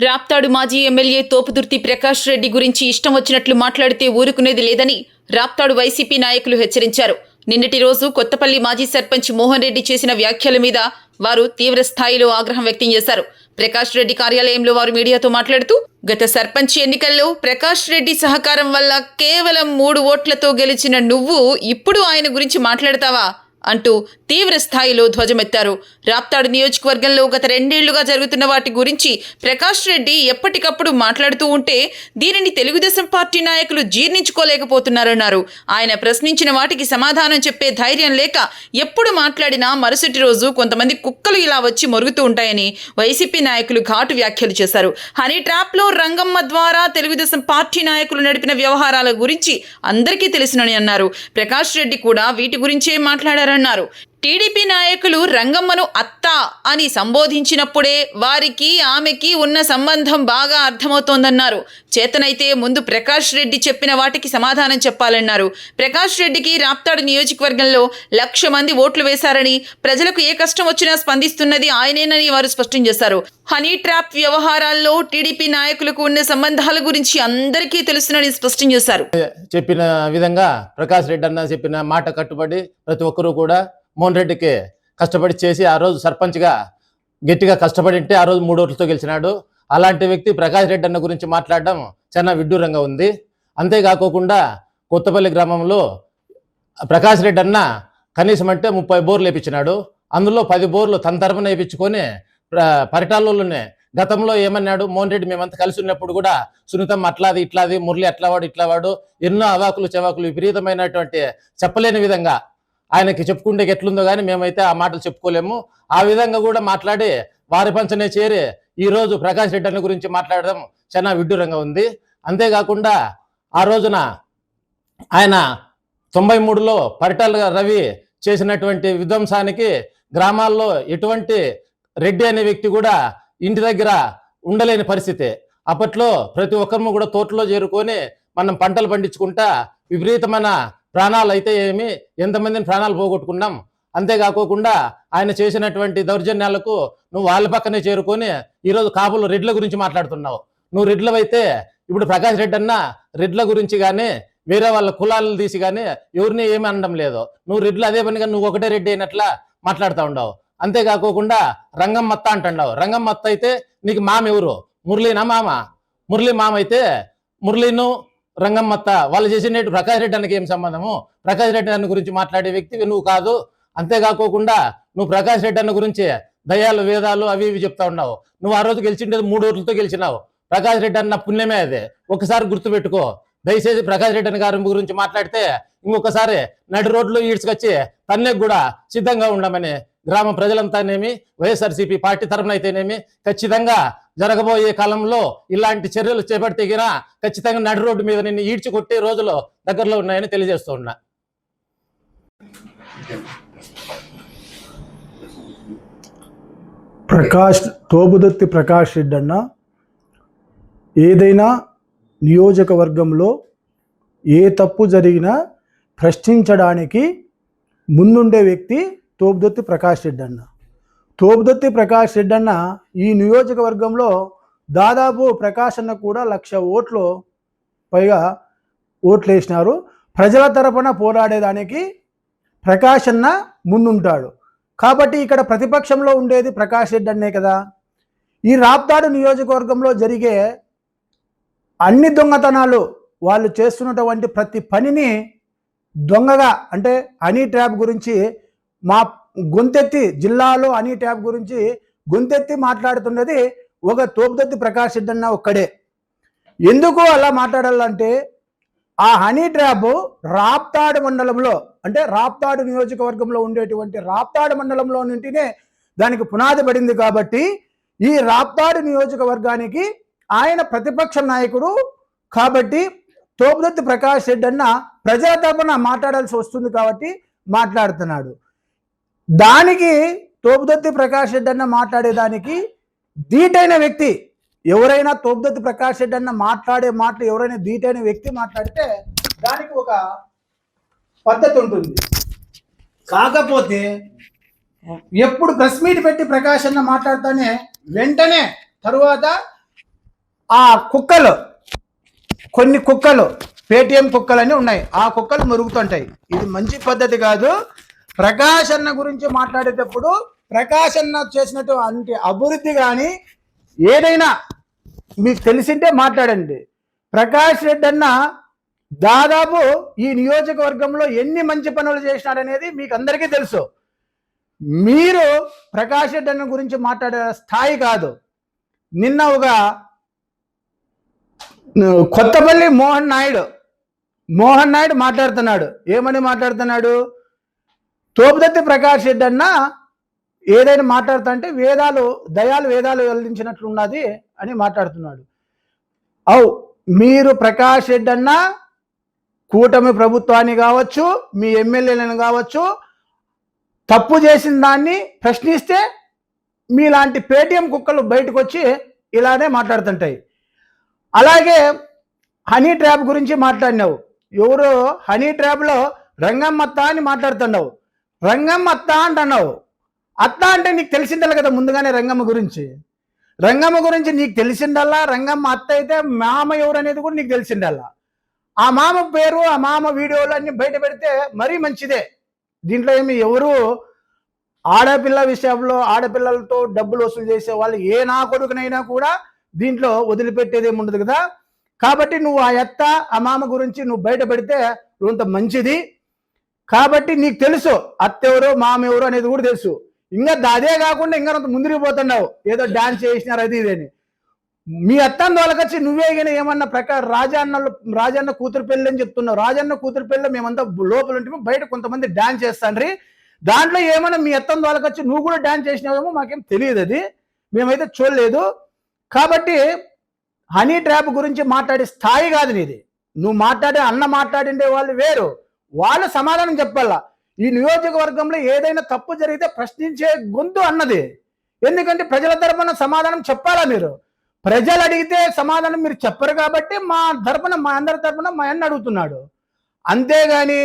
రాప్తాడు మాజీ ఎమ్మెల్యే తోపుదుర్తి ప్రకాష్ రెడ్డి గురించి ఇష్టం వచ్చినట్లు మాట్లాడితే ఊరుకునేది లేదని రాప్తాడు వైసీపీ నాయకులు హెచ్చరించారు. నిన్నటి రోజు కొత్తపల్లి మాజీ సర్పంచ్ మోహన్ రెడ్డి చేసిన వ్యాఖ్యల మీద వారు తీవ్ర స్థాయిలో ఆగ్రహం వ్యక్తం చేశారు. ప్రకాష్ రెడ్డి కార్యాలయంలో వారు మీడియాతో మాట్లాడుతూ, గత సర్పంచ్ ఎన్నికల్లో ప్రకాష్ రెడ్డి సహకారం వల్ల కేవలం 3 ఓట్లతో గెలిచిన నువ్వు ఇప్పుడు ఆయన గురించి మాట్లాడతావా అంటూ తీవ్ర స్థాయిలో ధ్వజమెత్తారు. రాప్తాడు నియోజకవర్గంలో గత 2 ఏళ్లుగా జరుగుతున్న వాటి గురించి ప్రకాష్ రెడ్డి ఎప్పటికప్పుడు మాట్లాడుతూ ఉంటే దీనిని తెలుగుదేశం పార్టీ నాయకులు జీర్ణించుకోలేకపోతున్నారన్నారు. ఆయన ప్రశ్నించిన వాటికి సమాధానం చెప్పే ధైర్యం లేక ఎప్పుడు మాట్లాడినా మరుసటి రోజు కొంతమంది కుక్కలు ఇలా వచ్చి మొరుగుతూ ఉంటాయని వైసీపీ నాయకులు ఘాటు వ్యాఖ్యలు చేశారు. హనీ ట్రాప్లో రంగమ్మ ద్వారా తెలుగుదేశం పార్టీ నాయకులు నడిపిన వ్యవహారాల గురించి అందరికీ తెలిసినని అన్నారు. ప్రకాష్ రెడ్డి కూడా వీటి గురించే మాట్లాడారన్నారు. టీడీపీ నాయకులు రంగమ్మను అత్త అని సంబోధించినప్పుడే వారికి ఆమెకి ఉన్న సంబంధం బాగా అర్థమవుతోందన్నారు. చేతనైతే ముందు ప్రకాష్ రెడ్డి చెప్పిన వాటికి సమాధానం చెప్పాలన్నారు. ప్రకాష్ రెడ్డికి రాప్తాడు నియోజకవర్గంలో 1,00,000 మంది ఓట్లు వేశారని, ప్రజలకు ఏ కష్టం వచ్చినా స్పందిస్తున్నది ఆయనేనని వారు స్పష్టం చేశారు. హనీ ట్రాప్ వ్యవహారాల్లో టీడీపీ నాయకులకు ఉన్న సంబంధాల గురించి అందరికీ తెలుసునని స్పష్టం చేశారు. చెప్పిన విధంగా ప్రకాష్ రెడ్డి అన్న చెప్పిన మాట కట్టుబడి ప్రతి ఒక్కరూ కూడా మోహన్ రెడ్డికి కష్టపడి చేసి ఆ రోజు సర్పంచ్గా గట్టిగా కష్టపడి ఉంటే ఆ రోజు 3 ఓట్లతో గెలిచినాడు. అలాంటి వ్యక్తి ప్రకాష్ రెడ్డి అన్న గురించి మాట్లాడడం చాలా విడ్డూరంగా ఉంది. అంతేకాకోకుండా కొత్తపల్లి గ్రామంలో ప్రకాష్ రెడ్డి అన్న కనీసం అంటే 30 బోర్లు వేయించినాడు. అందులో 10 బోర్లు తన తరపున వేయించుకొని పరిటాలలోనే గతంలో ఏమన్నాడు, మోహన్ రెడ్డి మేమంతా కలిసి ఉన్నప్పుడు కూడా సునీతం అట్లాది ఇట్లాది, మురళి అట్లావాడు ఇట్లావాడు, ఎన్నో అవాకులు చెవాకులు విపరీతమైనటువంటి చెప్పలేని విధంగా ఆయనకి చెప్పుకుంటే ఎట్లుందో కానీ మేమైతే ఆ మాటలు చెప్పుకోలేము. ఆ విధంగా కూడా మాట్లాడి వారి పంచనే చేరి ఈరోజు ప్రకాష్ రెడ్డి అన్న గురించి మాట్లాడడం చాలా విడ్డూరంగా ఉంది. అంతేకాకుండా ఆ రోజున ఆయన 93లో పరిటాల రవి చేసినటువంటి విధ్వంసానికి గ్రామాల్లో ఎటువంటి రెడ్డి అనే వ్యక్తి కూడా ఇంటి దగ్గర ఉండలేని పరిస్థితి. అప్పట్లో ప్రతి ఒక్కరు కూడా తోటలో చేరుకొని మనం పంటలు పండించుకుంటా విపరీతమైన ప్రాణాలు అయితే ఏమి ఎంతమందిని ప్రాణాలు పోగొట్టుకున్నాం. అంతేకాకోకుండా ఆయన చేసినటువంటి దౌర్జన్యాలకు నువ్వు వాళ్ళ పక్కనే చేరుకొని ఈరోజు కాపులు రెడ్ల గురించి మాట్లాడుతున్నావు. నువ్వు రెడ్లవైతే ఇప్పుడు ప్రకాష్ రెడ్డి అన్న రెడ్ల గురించి కానీ వేరే వాళ్ళ కులాలను తీసి కానీ ఎవరిని ఏమి అనడం లేదు. నువ్వు రెడ్లు అదే పనిగా నువ్వు ఒకటే రెడ్డి అయినట్లా మాట్లాడుతూ ఉండవు. అంతేకాకోకుండా రంగమ్మత్త అంటున్నావు. రంగమ్మత్త అయితే నీకు మామ ఎవరు? మురళీనా మామ? మురళి మామ అయితే మురళీను రంగమ్మత్త వాళ్ళు చేసినట్టు ప్రకాష్ రెడ్డి అన్నకి ఏం సంబంధము? ప్రకాష్ రెడ్డి అన్న గురించి మాట్లాడే వ్యక్తివి నువ్వు కాదు. అంతేకాకోకుండా నువ్వు ప్రకాష్ రెడ్డి అన్న గురించి దయాలు వేదాలు అవి ఇవి చెప్తా ఉన్నావు. నువ్వు ఆ రోజు గెలిచిండేది 3 ఓట్లతో గెలిచినావు. ప్రకాష్ రెడ్డి అన్న పుణ్యమే అదే. ఒకసారి గుర్తుపెట్టుకో. దయచేసి ప్రకాష్ రెడ్డి గారి గురించి మాట్లాడితే ఇంకొకసారి నడి రోడ్లు ఈడ్చుకొచ్చి తన్నే కూడా సిద్ధంగా ఉండమని గ్రామ ప్రజలంతానేమి వైఎస్ఆర్సీపీ పార్టీ తరఫున అయితేనేమి ఖచ్చితంగా జరగబోయే కాలంలో ఇలాంటి చర్యలు చేపడితేగినా ఖచ్చితంగా నడి రోడ్డు మీద నిన్ను ఈడ్చుకొట్టే రోజులు దగ్గరలో ఉన్నాయని తెలియజేస్తూ ఉన్నా. తోపుదుర్తి ప్రకాష్ రెడ్డి అన్న ఏదైనా నియోజకవర్గంలో ఏ తప్పు జరిగినా ప్రశ్నించడానికి ముందుండే వ్యక్తి తోపుదుర్తి ప్రకాష్ రెడ్డి అన్న. తోపుదుర్తి ప్రకాష్ రెడ్డి అన్న ఈ నియోజకవర్గంలో దాదాపు ప్రకాష్ అన్న కూడా 1,00,000 ఓట్లు పైగా ఓట్లు వేసినారు. ప్రజల తరపున పోరాడేదానికి ప్రకాష్ అన్న ముందుంటాడు. కాబట్టి ఇక్కడ ప్రతిపక్షంలో ఉండేది ప్రకాష్ రెడ్డి అన్నే కదా. ఈ రాప్తాడు నియోజకవర్గంలో జరిగే అన్ని దొంగతనాలు, వాళ్ళు చేస్తున్నటువంటి ప్రతి పనిని దొంగగా, అంటే హనీ ట్రాప్ గురించి మా గొంతెత్తి జిల్లాలో హనీ ట్రాప్ గురించి గొంతెత్తి మాట్లాడుతున్నది ఒక తోపుదుర్తి ప్రకాష్ రెడ్డి అన్న ఒక్కడే. ఎందుకు అలా మాట్లాడాలంటే ఆ హనీ ట్రాప్ రాప్తాడు మండలంలో, అంటే రాప్తాడు నియోజకవర్గంలో ఉండేటువంటి రాప్తాడు మండలంలో నుండినే దానికి పునాది పడింది. కాబట్టి ఈ రాప్తాడు నియోజకవర్గానికి ఆయన ప్రతిపక్ష నాయకుడు కాబట్టి తోపుదుర్తి ప్రకాష్ రెడ్డి అన్న ప్రజల తరపున మాట్లాడాల్సి వస్తుంది కాబట్టి మాట్లాడుతున్నాడు. దానికి తోపుదుర్తి ప్రకాష్ రెడ్డి అన్న మాట్లాడేదానికి ధీటైన వ్యక్తి ఎవరైనా, తోపుదుర్తి ప్రకాష్ రెడ్డి అన్న మాట్లాడే మాటలు ఎవరైనా ధీటైన వ్యక్తి మాట్లాడితే దానికి ఒక పద్ధతి ఉంటుంది. కాకపోతే ఎప్పుడు ప్రెస్ మీట్ పెట్టి ప్రకాష్ అన్న మాట్లాడితేనే వెంటనే తరువాత ఆ కుక్కలు, కొన్ని కుక్కలు పేటిఎం కుక్కలు అని ఉన్నాయి, ఆ కుక్కలు మురుగుతుంటాయి. ఇది మంచి పద్ధతి కాదు. ప్రకాష్ అన్న గురించి మాట్లాడేటప్పుడు ప్రకాష్ అన్న చేసినటువంటి అభివృద్ధి కానీ ఏదైనా మీకు తెలిసింటే మాట్లాడండి. ప్రకాష్ రెడ్డి అన్న దాదాపు ఈ నియోజకవర్గంలో ఎన్ని మంచి పనులు చేసినాడనేది మీకు అందరికీ తెలుసు. మీరు ప్రకాష్ రెడ్డి అన్న గురించి మాట్లాడే స్థాయి కాదు. నిన్న ఒక కొత్తపల్లి మోహన్ నాయుడు మాట్లాడుతున్నాడు. ఏమని మాట్లాడుతున్నాడు? తోపుదత్తి ప్రకాష్ రెడ్డి అన్న ఏదైనా మాట్లాడుతుంటే వేదాలు వెల్లించినట్లున్నది అని మాట్లాడుతున్నాడు. మీరు ప్రకాష్ రెడ్డి అన్న కూటమి ప్రభుత్వాన్ని కావచ్చు, మీ ఎమ్మెల్యేలను కావచ్చు, తప్పు చేసిన దాన్ని ప్రశ్నిస్తే మీలాంటి పేటిఎం కుక్కలు బయటకు వచ్చి ఇలానే మాట్లాడుతుంటాయి. అలాగే హనీ ట్రాప్ గురించి మాట్లాడినావు. ఎవరు హనీ ట్రాప్లో రంగమ్మత్త అని మాట్లాడుతున్నావు. రంగమ్మ అత్త అంటున్నావు. అత్త అంటే నీకు తెలిసిందల్లా కదా ముందుగానే రంగమ్మ గురించి నీకు తెలిసిందల్లా. రంగమ్మ అత్త అయితే మామ ఎవరు అనేది కూడా నీకు తెలిసిందల్లా. ఆ మామ పేరు, ఆ మామ వీడియోలు అన్ని బయట పెడితే మరీ మంచిదే. దీంట్లో ఏమి ఎవరు ఆడపిల్ల విషయంలో ఆడపిల్లలతో డబ్బులు వసూలు చేసే వాళ్ళు ఏ నా కొడుకునైనా కూడా దీంట్లో వదిలిపెట్టేది ఏమి ఉండదు కదా. కాబట్టి నువ్వు ఆ అత్త ఆ మామ గురించి నువ్వు బయట పెడితే కొంత మంచిది. కాబట్టి నీకు తెలుసు అత్త ఎవరు మామ ఎవరు అనేది కూడా తెలుసు. ఇంకా అదే కాకుండా ఇంకా ముందుకు పోతున్నావు, ఏదో డాన్స్ చేసినారు అది ఇదని. మీ అత్తని వాళ్ళకొచ్చి నువ్వే కానీ ఏమన్నా రాజన్న కూతురు పెళ్ళి అని చెప్తున్నావు. రాజన్న కూతురు పెళ్ళి మేమంతా లోపల ఉంటే బయట కొంతమంది డాన్స్ చేస్తాండ్రి. దాంట్లో ఏమన్నా మీ అత్తని వాళ్ళకొచ్చి నువ్వు కూడా డాన్స్ చేసినావేమో మాకేం తెలియదు, అది మేమైతే చూడలేదు. కాబట్టి హనీ ట్రాప్ గురించి మాట్లాడే స్థాయి కాదు నీది. నువ్వు మాట్లాడిండే వాళ్ళు వేరు, వాళ్ళు సమాధానం చెప్పాలా. ఈ నియోజకవర్గంలో ఏదైనా తప్పు జరిగితే ప్రశ్నించే గొంతు అన్నది. ఎందుకంటే ప్రజల తరపున సమాధానం చెప్పాలా మీరు. ప్రజలు అడిగితే సమాధానం మీరు చెప్పరు కాబట్టి మా అందరి తరపున మా అన్న అడుగుతున్నాడు. అంతేగాని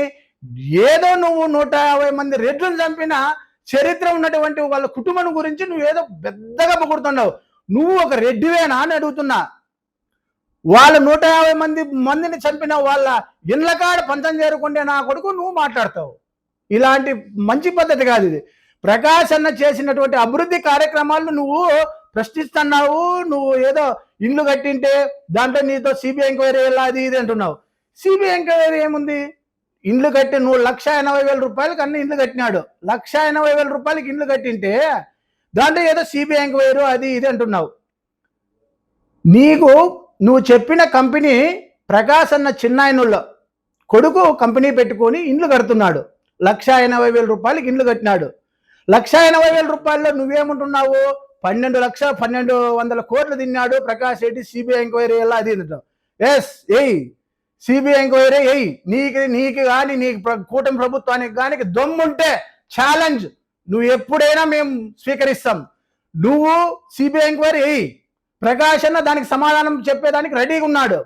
ఏదో నువ్వు 150 మంది రెడ్లను చంపిన చరిత్ర ఉన్నటువంటి వాళ్ళ కుటుంబం గురించి నువ్వు ఏదో పెద్దగా పొగుడుతున్నావు. నువ్వు ఒక రెడ్డివేనా అని అడుగుతున్నా. వాళ్ళు 150 మందిని చంపిన వాళ్ళ ఇళ్ళకాడ పంచం చేరుకుంటే నా కొడుకు నువ్వు మాట్లాడతావు. ఇలాంటి మంచి పద్ధతి కాదు ఇది. ప్రకాష్ అన్న చేసినటువంటి అభివృద్ధి కార్యక్రమాలను నువ్వు ప్రశ్నిస్తున్నావు. నువ్వు ఏదో ఇల్లు కట్టింటే దాంట్లో నీతో సిబిఐ ఎంక్వైరీ అది ఇది అంటున్నావు. సిబిఐ ఎంక్వైరీ ఏముంది? ఇండ్లు కట్టి నువ్వు 1,80,000 రూపాయలకి అన్ని ఇండ్లు కట్టినాడు. 1,80,000 రూపాయలకి ఇండ్లు కట్టింటే దాంట్లో ఏదో సిబిఐ ఎంక్వైరీ అది ఇది అంటున్నావు. నువ్వు చెప్పిన కంపెనీ ప్రకాష్ అన్న చిన్నాయనుల్లో కొడుకు కంపెనీ పెట్టుకొని ఇండ్లు కడుతున్నాడు. 1,80,000 రూపాయలకి ఇండ్లు కట్టినాడు. 1,80,000 రూపాయల్లో నువ్వేమంటున్నావు? 1200 కోట్లు తిన్నాడు ప్రకాష్ రెడ్డి. సిబిఐ ఎంక్వైరీ ఎలా అది ఎస్ ఎయ్ సిబిఐ ఎంక్వైరీ ఎయ్. నీకు కానీ నీకు కూటమి ప్రభుత్వానికి కానీ దమ్ముంటే ఛాలెంజ్ నువ్వు ఎప్పుడైనా మేము స్వీకరిస్తాం. నువ్వు సిబిఐ ఎంక్వైరీ ఎయ్. ప్రకాష్ అన్న దానికి సమాధానం చెప్పేదానికి రెడీగా ఉన్నాడు.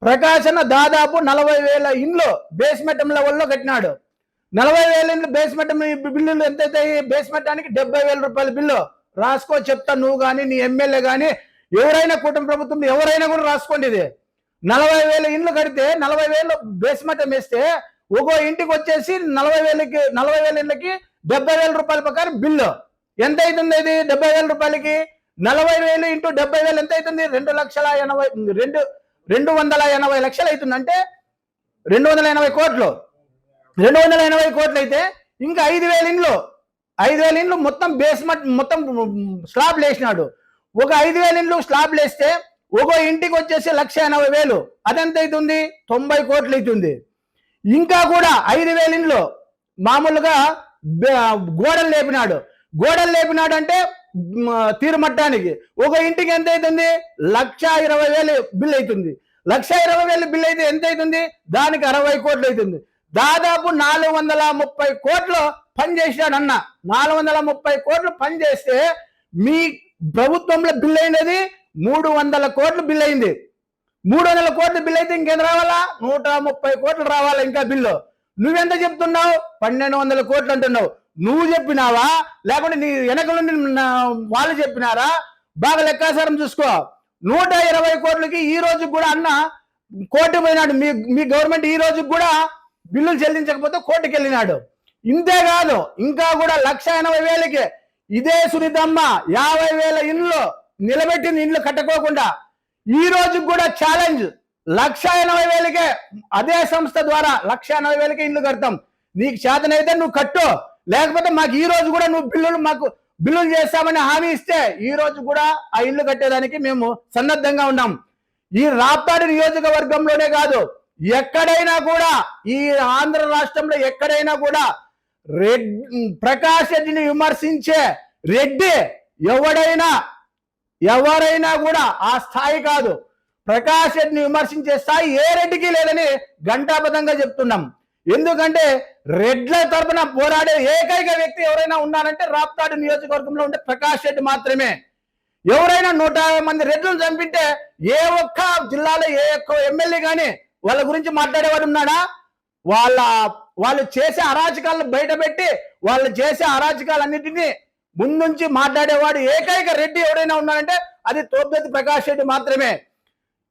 ప్రకాష్ అన్న దాదాపు 40,000 ఇండ్లు బేస్మెంట్ లెవెల్లో కట్టినాడు. 40,000 ఇండ్లు బేస్మెంట్ బిల్లులు ఎంతైతే బేస్మెంటానికి 70,000 రూపాయల బిల్లు రాసుకో చెప్తా. నువ్వు కానీ నీ ఎమ్మెల్యే కానీ ఎవరైనా కూటమి ప్రభుత్వం ఎవరైనా కూడా రాసుకోండి. ఇది 40,000 ఇండ్లు కడితే 40,000 బేస్మెంట్ వేస్తే ఒక్కో ఇంటికి వచ్చేసి 40,000 ఇండ్లకి 70,000 రూపాయల ప్రకారం బిల్లు ఎంత అవుతుంది? ఇది 70,000 రూపాయలకి 40,000 ఇంటూ 70,000 ఎంత అవుతుంది? 280 లక్షలు అవుతుంది. అంటే 280 కోట్లు. 280 కోట్లు అయితే ఇంకా 5,000 ఇండ్లు మొత్తం బేస్మెంట్ మొత్తం స్లాబ్ లేసినాడు. ఒక 5,000 ఇండ్లు స్లాబ్ లేస్తే ఒక ఇంటికి వచ్చేసి 1,80,000. అదెంత అవుతుంది? 90 కోట్లు అవుతుంది. ఇంకా కూడా 5,000 ఇండ్లు మామూలుగా గోడలు లేపినాడు అంటే తీరుమట్టానికి ఒక ఇంటికి ఎంత అవుతుంది? 1,20,000 బిల్ అవుతుంది. 1,20,000 బిల్ అయితే ఎంత అవుతుంది? దానికి 60 కోట్లు అవుతుంది. దాదాపు 430 కోట్లు పని చేసినాడు అన్న. 430 కోట్లు పని చేస్తే మీ ప్రభుత్వంలో బిల్ అయినది 300 కోట్లు బిల్ అయింది. 300 కోట్లు బిల్ అయితే ఇంకేం రావాలా? 130 కోట్లు రావాలా ఇంకా బిల్లు. నువ్వెంత చెప్తున్నావు? 1,200 కోట్లు అంటున్నావు. నువ్వు చెప్పినావా లేకుంటే నీ వెనక నుండి వాళ్ళు చెప్పినారా? బాగా లెక్కాసారం చూసుకో. 120 కోట్లకి ఈ రోజు కూడా అన్న కోర్టు పోయినాడు. మీ గవర్నమెంట్ ఈ రోజు కూడా బిల్లులు చెల్లించకపోతే కోర్టుకి వెళ్ళినాడు. ఇంతేకాదు ఇంకా కూడా 1,80,000కి ఇదే సునీతమ్మ 50,000 ఇండ్లు నిలబెట్టింది, ఇండ్లు కట్టుకోకుండా. ఈ రోజు కూడా ఛాలెంజ్ 1,80,000కే అదే సంస్థ ద్వారా 1,80,000కే ఇండ్లు కడతాం, నీకు చేతనైతే నువ్వు కట్టు, లేకపోతే మాకు ఈ రోజు కూడా నువ్వు బిల్లులు చేస్తామని హామీ ఇస్తే ఈ రోజు కూడా ఆ ఇండ్లు కట్టేదానికి మేము సన్నద్ధంగా ఉన్నాం. ఈ రాప్తాడు నియోజకవర్గంలోనే కాదు, ఎక్కడైనా కూడా ఈ ఆంధ్ర రాష్ట్రంలో ఎక్కడైనా కూడా ప్రకాష్ రెడ్డిని విమర్శించే రెడ్డి ఎవరైనా కూడా ఆ స్థాయి కాదు. ప్రకాష్ రెడ్డిని విమర్శించే స్థాయి ఏ రెడ్డికి లేదని ఘంటాబద్ధంగా చెప్తున్నాం. ఎందుకంటే రెడ్ల తరపున పోరాడే ఏకైక వ్యక్తి ఎవరైనా ఉన్నారంటే రాప్తాడు నియోజకవర్గంలో ఉండే ప్రకాష్ రెడ్డి మాత్రమే. ఎవరైనా 150 మంది రెడ్లను చంపితే ఏ ఒక్క జిల్లాలో ఏ ఒక్క ఎమ్మెల్యే కానీ వాళ్ళ గురించి మాట్లాడేవాడు ఉన్నాడా? వాళ్ళు చేసే అరాచకాలను బయటపెట్టి వాళ్ళు చేసే అరాచకాలన్నింటినీ ముందుంచి మాట్లాడేవాడు ఏకైక రెడ్డి ఎవరైనా ఉన్నారంటే అది తోపుదత్తి ప్రకాష్ రెడ్డి మాత్రమే.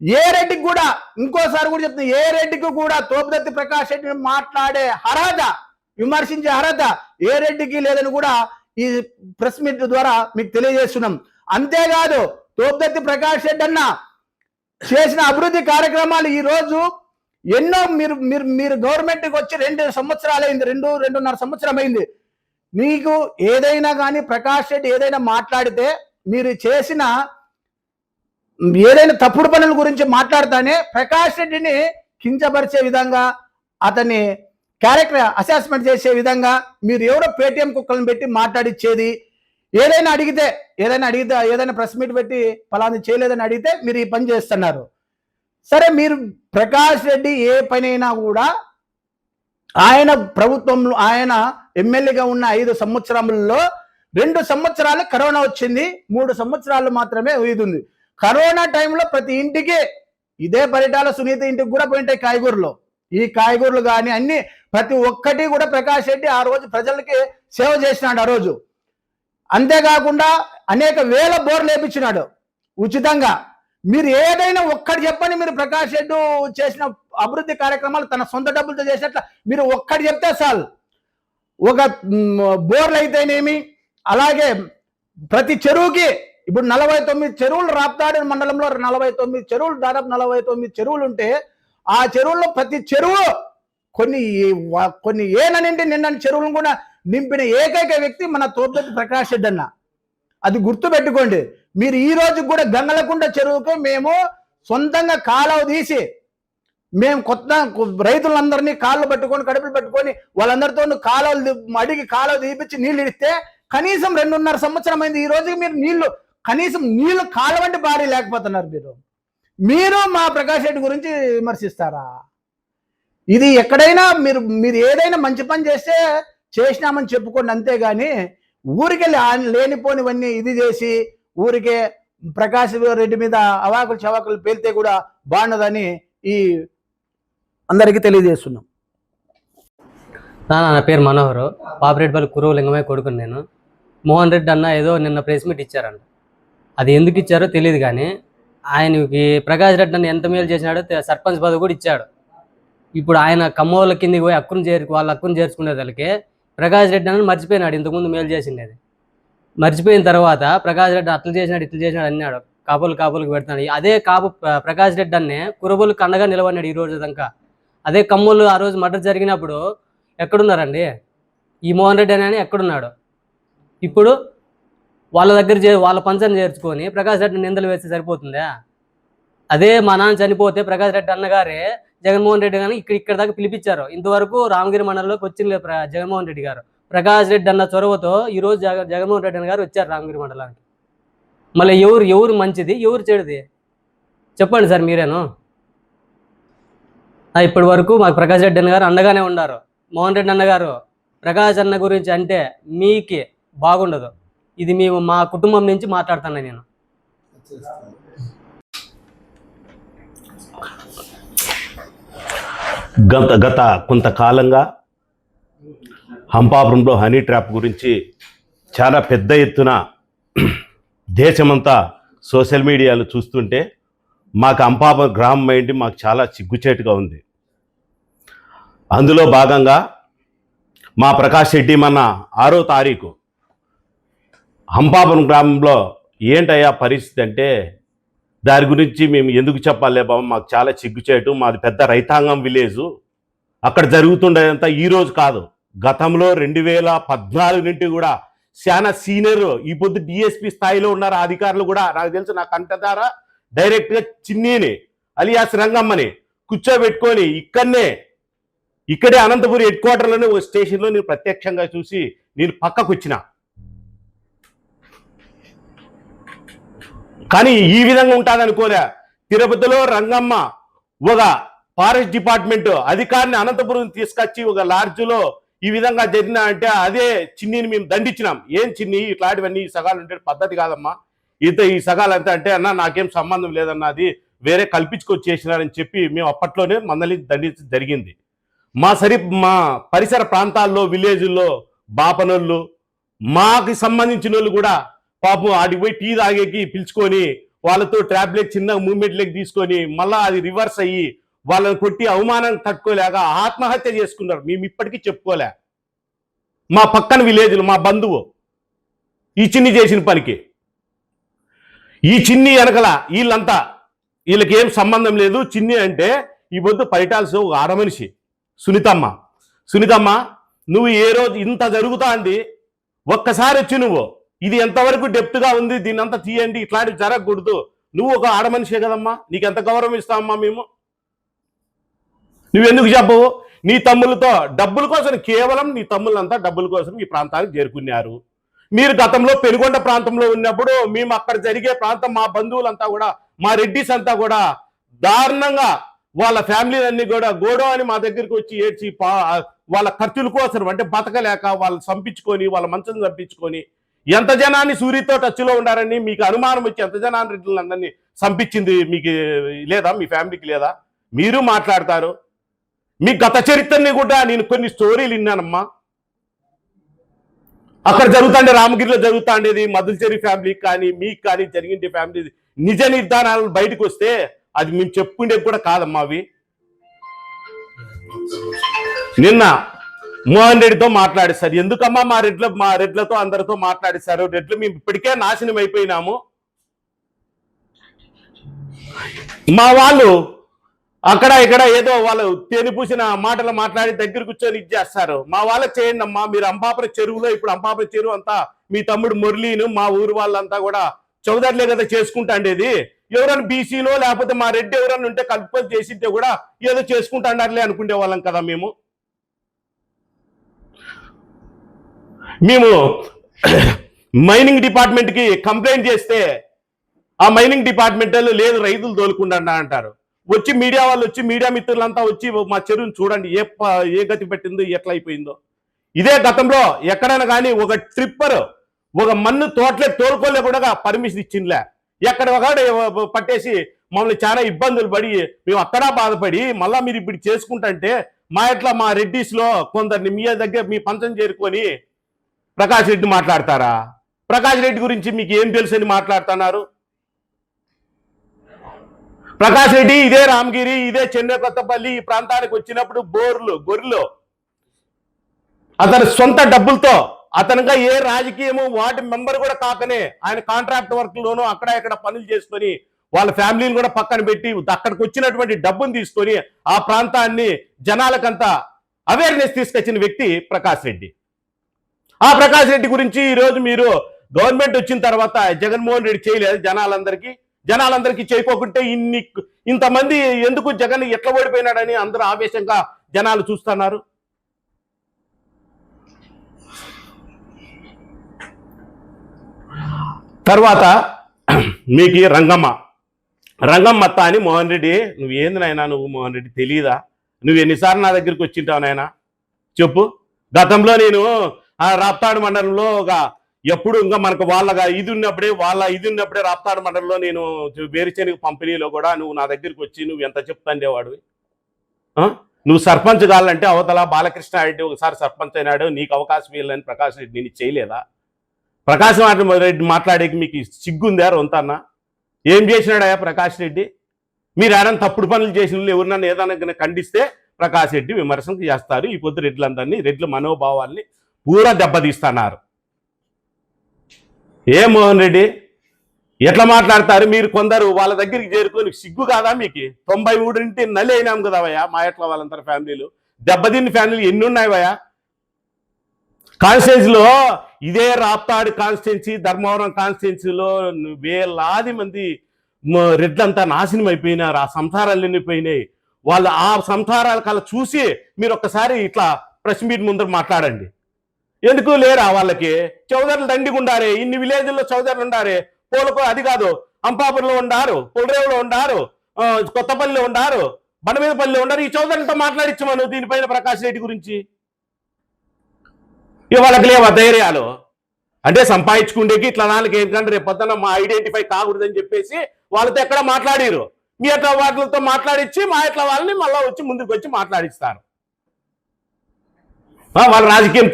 ఏ రెడ్డికి కూడా, ఇంకోసారి కూడా చెప్తున్నా, ఏ రెడ్డికి కూడా తోపుదత్తి ప్రకాష్ రెడ్డిని మాట్లాడే అర్హత, విమర్శించే అర్హత ఏ రెడ్డికి లేదని కూడా ఈ ప్రెస్ మీట్ ద్వారా మీకు తెలియజేస్తున్నాం. అంతేకాదు తోపుదత్తి ప్రకాష్ రెడ్డి అన్న చేసిన అభివృద్ధి కార్యక్రమాలు ఈ రోజు ఎన్నో మీరు గవర్నమెంట్కి వచ్చి 2 సంవత్సరాలు అయింది, 2.5 సంవత్సరం అయింది. మీకు ఏదైనా కానీ ప్రకాష్ రెడ్డి ఏదైనా మాట్లాడితే మీరు చేసిన ఏదైనా తప్పుడు పనుల గురించి మాట్లాడతానే ప్రకాష్ రెడ్డిని కించపరిచే విధంగా, అతన్ని క్యారెక్టర్ అసెస్మెంట్ చేసే విధంగా మీరు ఎవరో పేటిఎం కుక్కలను పెట్టి మాట్లాడిచ్చేది. ఏదైనా అడిగితే ఏదైనా ప్రెస్ మీట్ పెట్టి ఫలానా చేయలేదని అడిగితే మీరు ఈ పని చేస్తున్నారు. సరే, మీరు ప్రకాష్ రెడ్డి ఏ పనైనా కూడా ఆయన ప్రభుత్వంలో ఆయన ఎమ్మెల్యేగా ఉన్న 5 సంవత్సరాలలో 2 సంవత్సరాలు కరోనా వచ్చింది, 3 సంవత్సరాలు మాత్రమే ఇది ఉంది. కరోనా టైంలో ప్రతి ఇంటికి ఇదే పరిటాల సునీత ఇంటికి కూడా పోయింటాయి కాయగూరలు. ఈ కాయగూరలు కానీ అన్ని ప్రతి ఒక్కటి కూడా ప్రకాష్ రెడ్డి ఆ రోజు ప్రజలకి సేవ చేసినాడు ఆ రోజు. అంతేకాకుండా అనేక వేల బోర్లు వేపించినాడు ఉచితంగా. మీరు ఏదైనా ఒక్కటి చెప్పని, మీరు ప్రకాష్ రెడ్డి చేసిన అభివృద్ధి కార్యక్రమాలు తన సొంత డబ్బులతో చేసినట్ల మీరు ఒక్కటి చెప్తే చాలు. ఒక బోర్లు అయితేనేమి, అలాగే ప్రతి చెరువుకి ఇప్పుడు 49 చెరువులు రాప్తాడు మండలంలో 49 చెరువులు, దాదాపు 49 చెరువులు ఉంటే ఆ చెరువుల్లో ప్రతి చెరువు కొన్ని ఏళ్ళ నిండి నిన్న చెరువులను కూడా నింపిన ఏకైక వ్యక్తి మన తోపుదత్తి ప్రకాష్ రెడ్డి అన్న. అది గుర్తు పెట్టుకోండి. మీరు ఈ రోజు కూడా గంగలకుంట చెరువుకు మేము సొంతంగా కాలువ తీసి మేము కొత్త రైతులందరినీ కాళ్ళు పట్టుకొని కడుపులు పట్టుకొని వాళ్ళందరితో అడిగి కాలువ తీపిచ్చి నీళ్ళు ఇస్తే కనీసం 2.5 సంవత్సరం అయింది. ఈ రోజుకి మీరు కనీసం నీళ్లు కాలువంటి భారీ లేకపోతున్నారు. మీరు మా ప్రకాష్ రెడ్డి గురించి విమర్శిస్తారా? ఇది ఎక్కడైనా మీరు ఏదైనా మంచి పని చేస్తే చేసినామని చెప్పుకోండి, అంతేగాని ఊరికే లేనిపోనివన్నీ ఇది చేసి ఊరికే ప్రకాష్ రెడ్డి మీద అవాకులు చవాకులు పేలితే కూడా బాగుండదని ఈ అందరికీ తెలియజేస్తున్నాం. నా పేరు మనోహర్, పాపిరెడ్డిపల్లి కురువు లింగమయ్య కొడుకుని నేను. మోహన్ రెడ్డి అన్న ఏదో నిన్న ప్రెస్ మీట్ ఇచ్చారంట. అది ఎందుకు ఇచ్చారో తెలియదు, కానీ ఆయనకి ప్రకాష్ రెడ్డి అన్న ఎంత మేలు చేసినాడో సర్పంచ్ పదవి కూడా ఇచ్చాడు. ఇప్పుడు ఆయన కమ్మోళ్ళ కిందికి పోయి వాళ్ళ హక్కును చేర్చుకునే వాళ్ళకి ప్రకాష్ రెడ్డి అన్న మర్చిపోయినాడు ఇంతకుముందు మేలు చేసిండేది. మర్చిపోయిన తర్వాత ప్రకాష్ రెడ్డి అట్లా చేసినాడు అన్నాడు, కాపులకు పెడతాడు. అదే ప్రకాష్ రెడ్డి అన్నే కురబోళ్ళకి అండగా నిలబడినాడు ఈ రోజు దాకా. అదే కమ్మోళ్ళు ఆ రోజు మర్డర్ జరిగినప్పుడు ఎక్కడున్నారండి? ఈ మోహన్ రెడ్డి అని ఎక్కడున్నాడు? ఇప్పుడు వాళ్ళ దగ్గర వాళ్ళ పంచాన్ని చేర్చుకొని ప్రకాష్ రెడ్డి నిందలు వేస్తే సరిపోతుందా? అదే మా నాన్న చనిపోతే ప్రకాష్ రెడ్డి అన్నగారే జగన్మోహన్ రెడ్డి గారిని ఇక్కడ దాకా పిలిపించారు. ఇంతవరకు రామగిరి మండలంలోకి వచ్చింది జగన్మోహన్ రెడ్డి గారు. ప్రకాష్ రెడ్డి అన్న చొరవతో ఈరోజు జగన్మోహన్ రెడ్డి అన్న గారు వచ్చారు రామగిరి మండలానికి. మళ్ళీ ఎవరు మంచిది, ఎవరు చెడుది చెప్పండి సార్ మీరేను. ఇప్పటి వరకు మాకు ప్రకాష్ రెడ్డి అన్న గారు అండగానే ఉన్నారు. మోహన్ రెడ్డి అన్న గారు ప్రకాష్ అన్న గురించి అంటే మీకే బాగుండదు. ఇది మేము మా కుటుంబం నుంచి మాట్లాడుతున్నా నేను. గత కొంతకాలంగా హంపాపురంలో హనీ ట్రాప్ గురించి చాలా పెద్ద ఎత్తున దేశమంతా సోషల్ మీడియాలో చూస్తుంటే మాకు అంపాపురం గ్రామం ఏంటి మాకు చాలా సిగ్గుచేటుగా ఉంది. అందులో భాగంగా మా ప్రకాష్ రెడ్డి మన 6వ తారీఖు అంపాపురం గ్రామంలో ఏంటయ్యా పరిస్థితి అంటే దాని గురించి మేము ఎందుకు చెప్పాలే బాబు, మాకు చాలా సిగ్గుచేటు. మాది పెద్ద రైతాంగం విలేజు. అక్కడ జరుగుతుండేదంతా ఈరోజు కాదు, గతంలో 2014 నుండి కూడా చాలా సీనియర్ ఈ పొద్దు డిఎస్పీ స్థాయిలో ఉన్నారు అధికారులు కూడా. నాకు తెలుసు, నా కంటదారా డైరెక్ట్గా చిన్నీని అలియాస్ రంగమ్మని కూర్చోబెట్టుకొని ఇక్కడే అనంతపురం హెడ్ క్వార్టర్లోనే ఒక స్టేషన్లో నేను ప్రత్యక్షంగా చూసి నేను పక్కకు వచ్చిన. కానీ ఈ విధంగా ఉంటుంది అనుకోలే. తిరుపతిలో రంగమ్మ ఒక ఫారెస్ట్ డిపార్ట్మెంట్ అధికారిని అనంతపురం తీసుకొచ్చి ఒక లాడ్జ్లో ఈ విధంగా జరిగిన అంటే అదే చిన్నీని మేము దండించినాం. ఏం చిన్ని ఇట్లాంటివన్నీ ఈ సగాలు ఉంటే పద్ధతి కాదమ్మా, ఈ సగాలు అంతా అంటే అన్న నాకేం సంబంధం లేదన్నా, అది వేరే కల్పించుకొని చేసినారని చెప్పి మేము అప్పట్లోనే మందలి దండించడం జరిగింది. మా పరిసర ప్రాంతాల్లో విలేజ్ల్లో బాపనోళ్ళు మాకు సంబంధించిన వాళ్ళు కూడా పాపం ఆడికి పోయి టీ తాగేకి పిలుచుకొని వాళ్ళతో ట్రాబ్లెట్ చిన్న మూమెంట్లకి తీసుకొని మళ్ళీ అది రివర్స్ అయ్యి వాళ్ళని కొట్టి అవమానం తట్టుకోలేక ఆత్మహత్య చేసుకున్నారు. మేము ఇప్పటికీ చెప్పుకోలే. మా పక్కన విలేజ్లు మా బంధువు ఈ చిన్ని చేసిన పనికి, ఈ చిన్ని వెనకల వీళ్ళకి ఏం సంబంధం లేదు. చిన్ని అంటే ఈ పొద్దు పరిటాల్సి ఒక ఆడమనిషి సునీతమ్మ నువ్వు ఏ రోజు ఇంత జరుగుతా అంది ఒక్కసారి వచ్చి నువ్వు ఇది ఎంతవరకు డెప్త్గా ఉంది, దీన్ని అంతా తీయండి, ఇట్లాంటివి జరగకూడదు. నువ్వు ఒక ఆడమనిషే కదమ్మా, నీకు ఎంత గౌరవం ఇస్తామమ్మా మేము. నువ్వెందుకు చెప్పవు? నీ తమ్ములతో డబ్బుల కోసం, కేవలం నీ తమ్ములంతా డబ్బుల కోసం ఈ ప్రాంతానికి చేరుకున్నారు. మీరు గతంలో పెనుగొండ ప్రాంతంలో ఉన్నప్పుడు మేము అక్కడ జరిగే ప్రాంతం మా బంధువులంతా కూడా మా రెడ్డిస్ అంతా కూడా దారుణంగా వాళ్ళ ఫ్యామిలీలన్నీ కూడా గోడో అని మా దగ్గరికి వచ్చి ఏడ్చి వాళ్ళ ఖర్చుల కోసం అంటే బతకలేక వాళ్ళు చంపించుకొని వాళ్ళ మంచం చంపించుకొని ఎంత జనాన్ని సూర్యతో టచ్లో ఉండారని మీకు అనుమానం వచ్చి ఎంత జనాన్ని రెడ్లందరినీ చంపించింది మీకు లేదా? మీ ఫ్యామిలీకి లేదా? మీరు మాట్లాడతారు. మీ గత చరిత్రని కూడా నేను కొన్ని స్టోరీలు విన్నానమ్మా. అక్కడ జరుగుతుండే రామగిరిలో జరుగుతుండేది మధుల్చెరి ఫ్యామిలీకి కానీ మీకు కానీ జరిగింది ఫ్యామిలీ నిజ నిర్ధారణలు బయటకు వస్తే అది మేము చెప్పుకునేది కూడా కాదమ్మా. అవి నిన్న మోహన్ రెడ్డితో మాట్లాడిస్తారు. ఎందుకమ్మా మా రెడ్లతో అందరితో మాట్లాడిస్తారు? రెడ్లు మేము ఇప్పటికే నాశనం అయిపోయినాము. మా వాళ్ళు అక్కడ ఇక్కడ ఏదో వాళ్ళు తేనిపూసిన మాటలు మాట్లాడి దగ్గర కూర్చొని ఇచ్చేస్తారు. మా వాళ్ళకి చేయండి అమ్మా. మీరు అంపాపురం చెరువులో ఇప్పుడు అంపాపురం చెరువు అంతా మీ తమ్ముడు మురళీను మా ఊరు వాళ్ళంతా కూడా చౌదరిలే కదా చేసుకుంటాండేది. ఎవరైనా బీసీలో లేకపోతే మా రెడ్డి ఎవరైనా ఉంటే కలుపుకొని చేసింటే కూడా ఏదో చేసుకుంటాండారులే అనుకునే వాళ్ళం కదా మేము. మైనింగ్ డిపార్ట్మెంట్కి కంప్లైంట్ చేస్తే ఆ మైనింగ్ డిపార్ట్మెంట్ లేదు రైతులు తోలుకుండా అంటారు. వచ్చి మీడియా వాళ్ళు వచ్చి మీడియా మిత్రులంతా వచ్చి మా చెరువుని చూడండి ఏ గతి పెట్టిందో ఎట్లా అయిపోయిందో. ఇదే గతంలో ఎక్కడైనా కానీ ఒక ట్రిప్పర్ ఒక మన్ను తోలుకోలే కూడా పర్మిషన్ ఇచ్చిందిలే. ఎక్కడ ఒక పట్టేసి మమ్మల్ని చాలా ఇబ్బందులు పడి మేము అక్కడ బాధపడి మళ్ళా మీరు ఇప్పుడు చేసుకుంటే మా రెడ్డిస్లో కొందరిని మీ దగ్గర మీ పంచం చేరుకొని ప్రకాష్ రెడ్డి మాట్లాడతారా? ప్రకాష్ రెడ్డి గురించి మీకు ఏం తెలుసు అని మాట్లాడుతున్నారు? ప్రకాష్ రెడ్డి ఇదే రామగిరి ఇదే చెన్నై కొత్తపల్లి ఈ ప్రాంతానికి వచ్చినప్పుడు గొర్రెలు అతని సొంత డబ్బులతో అతనుగా ఏ రాజకీయము వార్డు మెంబర్ కూడా కాకనే ఆయన కాంట్రాక్ట్ వర్క్లోనూ అక్కడ ఇక్కడ పనులు చేసుకొని వాళ్ళ ఫ్యామిలీని కూడా పక్కన పెట్టి అక్కడికి వచ్చినటువంటి డబ్బును తీసుకొని ఆ ప్రాంతాన్ని జనాలకంతా అవేర్నెస్ తీసుకొచ్చిన వ్యక్తి ప్రకాష్ రెడ్డి. ఆ ప్రకాష్ రెడ్డి గురించి ఈరోజు మీరు గవర్నమెంట్ వచ్చిన తర్వాత జగన్మోహన్ రెడ్డి చేయలేదు జనాలందరికీ చేయకోకుంటే ఇంతమంది ఎందుకు జగన్ ఎట్లా ఓడిపోయినాడని అందరూ ఆవేశంగా జనాలు చూస్తున్నారు. తర్వాత మీకు రంగమ్మత్త అని మోహన్ రెడ్డి, నువ్వేంది నాయనా నువ్వు మోహన్ రెడ్డి తెలియదా? నువ్వు ఎన్నిసార్లు నా దగ్గరికి వచ్చింటావు నాయనా చెప్పు. గతంలో నేను రాప్తాడు మండలంలో ఎప్పుడు ఇంకా మనకు వాళ్ళ ఇది ఉన్నప్పుడే రాప్తాడు మండలంలో నేను వేరుశెనగ పంపిణీలో కూడా నువ్వు నా దగ్గరికి వచ్చి నువ్వు ఎంత చెప్తాండేవాడు. నువ్వు సర్పంచ్ కావాలంటే అవతల బాలకృష్ణ రెడ్డి ఒకసారి సర్పంచ్ అయినాడు, నీకు అవకాశం ఇవ్వాలని ప్రకాష్ రెడ్డి నేను చేయలేదా? ప్రకాశ్ రెడ్డి మాట్లాడేకి మీకు సిగ్గుందా రొంతన్న? ఏం చేసినాడయా ప్రకాష్ రెడ్డి? మీరు ఏదైనా తప్పుడు పనులు చేసిన వాళ్ళు ఎవరినన్నా ఏదైనా ఖండిస్తే ప్రకాష్ రెడ్డి విమర్శలు చేస్తారు. ఈ పొద్దు రెడ్లందరినీ, రెడ్ల మనోభావాల్ని పూరా దెబ్బతీస్తున్నారు. ఏ మోహన్ రెడ్డి ఎట్లా మాట్లాడతారు మీరు? కొందరు వాళ్ళ దగ్గరికి చేరుకొని సిగ్గు కాదా మీకు? 93 నల్లి అయినాం కదా వయ్యా, మా ఎట్లా వాళ్ళందరి ఫ్యామిలీలు, దెబ్బతిన్న ఫ్యామిలీలు ఎన్ని ఉన్నాయి వయ్యా కాన్స్టిట్యున్సీలో? ఇదే రాప్తాడు కాన్స్టిట్యున్సీ, ధర్మవరం కాన్స్టిట్యున్సీలో వేలాది మంది రెడ్లంతా నాశనం అయిపోయినారు. ఆ సంసారాలు నిండిపోయినాయి. వాళ్ళు ఆ సంసారాల కల్లా చూసి మీరు ఒక్కసారి ఇట్లా ప్రెస్ మీట్ ముందర మాట్లాడండి. ఎందుకు లేరా వాళ్ళకి? చౌదరులు దండిగా ఉండారే, ఇన్ని విలేజ్ల్లో చౌదరులు ఉండారే. పోలకు అది కాదు, అంపాపురంలో ఉండారు, పులరేవులో ఉండారు, కొత్తపల్లిలో ఉండారు, బండమీదపల్లిలో ఉండారు. ఈ చౌదరులతో మాట్లాడించమను దీనిపైన ప్రకాష్ రెడ్డి గురించి. ఇక వాళ్ళకి లేవా ధైర్యాలు? అంటే సంపాదించుకుండేకి ఇట్లా నాలుగు ఏంటంటే రేపు పొద్దున మా ఐడెంటిఫై కాకూడదని చెప్పేసి వాళ్ళతో ఎక్కడ మాట్లాడిరు. మీ ఎట్లా వాళ్ళతో మాట్లాడించి మా ఎట్లా వాళ్ళని మళ్ళీ వచ్చి ముందుకు వచ్చి మాట్లాడిస్తారు. వాళ్ళ రాజకీయం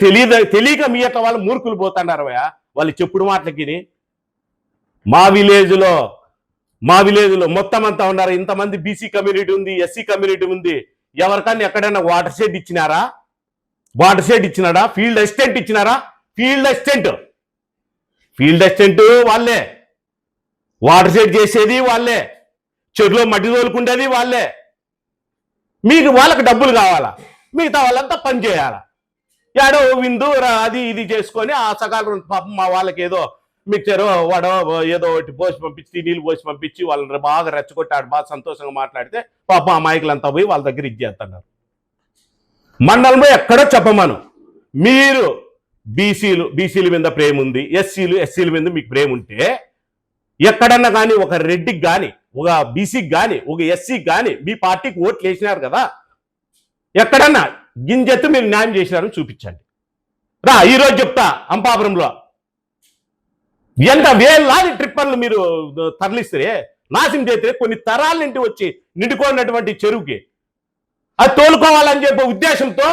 తెలియక మీ ఎట్లా వాళ్ళు మూర్ఖులు పోతున్నారు వాళ్ళు చెప్పుడు మాటలకి. మా విలేజ్లో మొత్తం అంతా ఉన్నారు. ఇంతమంది బీసీ కమ్యూనిటీ ఉంది, ఎస్సీ కమ్యూనిటీ ఉంది. ఎవరికన్నా ఎక్కడైనా వాటర్ షెడ్ ఇచ్చినారా? వాటర్ షెడ్ ఇచ్చినాడా? ఫీల్డ్ అసిస్టెంట్ ఇచ్చినారా? ఫీల్డ్ అసిస్టెంట్ వాళ్ళే, వాటర్ షెడ్ చేసేది వాళ్ళే, చెరువులో మట్టి తోలుకుండేది వాళ్ళే. వాళ్ళకి డబ్బులు కావాలా? మిగతా వాళ్ళంతా పని చేయాలా? ఏడో విందు అది ఇది చేసుకొని ఆ సకాలం పాపం మా వాళ్ళకి ఏదో మిక్చరు వాడో ఏదో ఒకటి పోసి పంపించి, నీళ్ళు పోసి పంపించి వాళ్ళని బాగా రెచ్చగొట్టాడు, బాగా సంతోషంగా మాట్లాడితే పాపం అమాయకులంతా పోయి వాళ్ళ దగ్గర ఇచ్చేస్తున్నారు. మండలంలో ఎక్కడో చెప్పమను, మీరు బీసీల మీద ప్రేమ ఉంది, ఎస్సీల మీద మీకు ప్రేమ ఉంటే ఎక్కడన్నా కానీ ఒక రెడ్డికి కానీ, ఒక బీసీకి కానీ, ఒక ఎస్సీకి కానీ మీ పార్టీకి ఓట్లు వేసినారు కదా, ఎక్కడన్నా గింజెత్తు మీరు న్యాయం చేసినారని చూపించండి. రా ఈరోజు చెప్తా, అంపాపురంలో ఎంత వేలాది ట్రిప్పర్లు మీరు తరలిస్తే, నాశనం చేస్తే కొన్ని తరాల నుండి వచ్చి నిండుకున్నటువంటి చెరువుకి అది తోలుకోవాలని చెప్పే ఉద్దేశంతో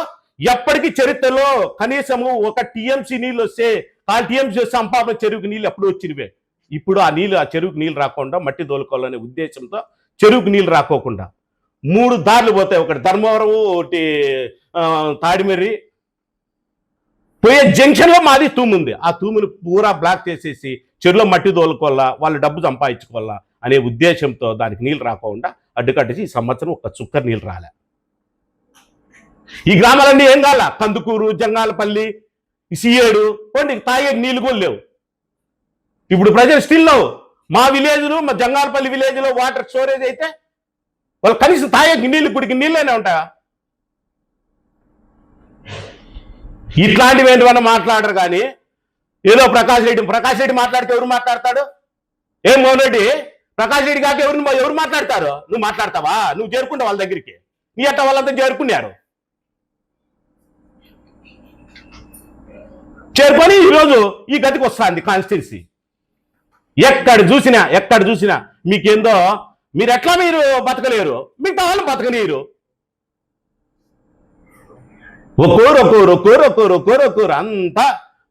ఎప్పటికీ చరిత్రలో కనీసము ఒక టీఎంసీ నీళ్ళు వస్తే 4 టీఎంసీ వస్తే అంపాపురం చెరువుకి నీళ్ళు ఎప్పుడు వచ్చినవే. ఇప్పుడు ఆ చెరువుకి నీళ్ళు రాకుండా మట్టి తోలుకోవాలనే ఉద్దేశంతో చెరువుకి నీళ్ళు రాకోకుండా 3 దారులు పోతాయి. ఒకటి ధర్మవరం, ఒకటి తాడిమెర్రి. పోయే జంక్షన్లో మాది తూము ఉంది. ఆ తూముని పూరా బ్లాక్ చేసేసి చెరువులో మట్టి తోలుకోవాలా, వాళ్ళు డబ్బు సంపాదించుకోవాలా అనే ఉద్దేశంతో దానికి నీళ్ళు రాకుండా అడ్డుకట్టేసి ఈ సంవత్సరం ఒక చుక్కర్ నీళ్ళు రాలే. ఈ గ్రామాలన్నీ ఏం కావాలా? కందుకూరు, జంగాలపల్లి, సియేడు పోండి, తాగే నీళ్ళు కూడా లేవు. ఇప్పుడు ప్రజలు స్టిల్ మా విలేజ్లు, మా జంగాలపల్లి విలేజ్లో వాటర్ స్టోరేజ్ అయితే వాళ్ళు కనీసం తాగే నీళ్ళు ఇప్పటికి నీళ్ళైనా ఉంటాయా? ఇట్లాంటివి ఏంటివన్నా మాట్లాడరు. కానీ ఏదో ప్రకాష్ రెడ్డి మాట్లాడితే ఎవరు మాట్లాడతాడు? ఏం మోహన్ రెడ్డి ప్రకాష్ రెడ్డి కాక ఎవరు మాట్లాడతారు? నువ్వు మాట్లాడతావా? నువ్వు చేరుకుంటావు వాళ్ళ దగ్గరికి. నీ అట్ట వాళ్ళంతా చేరుకున్నారు. చేరుకొని ఈరోజు ఈ గతికి వస్తుంది కాన్స్టిట్యున్సీ. ఎక్కడ చూసినా మీకేందో మీరు ఎట్లా మీరు బతకలేరు, మిగతా వాళ్ళు బతకలేరు. ఒక్కోరు అంతా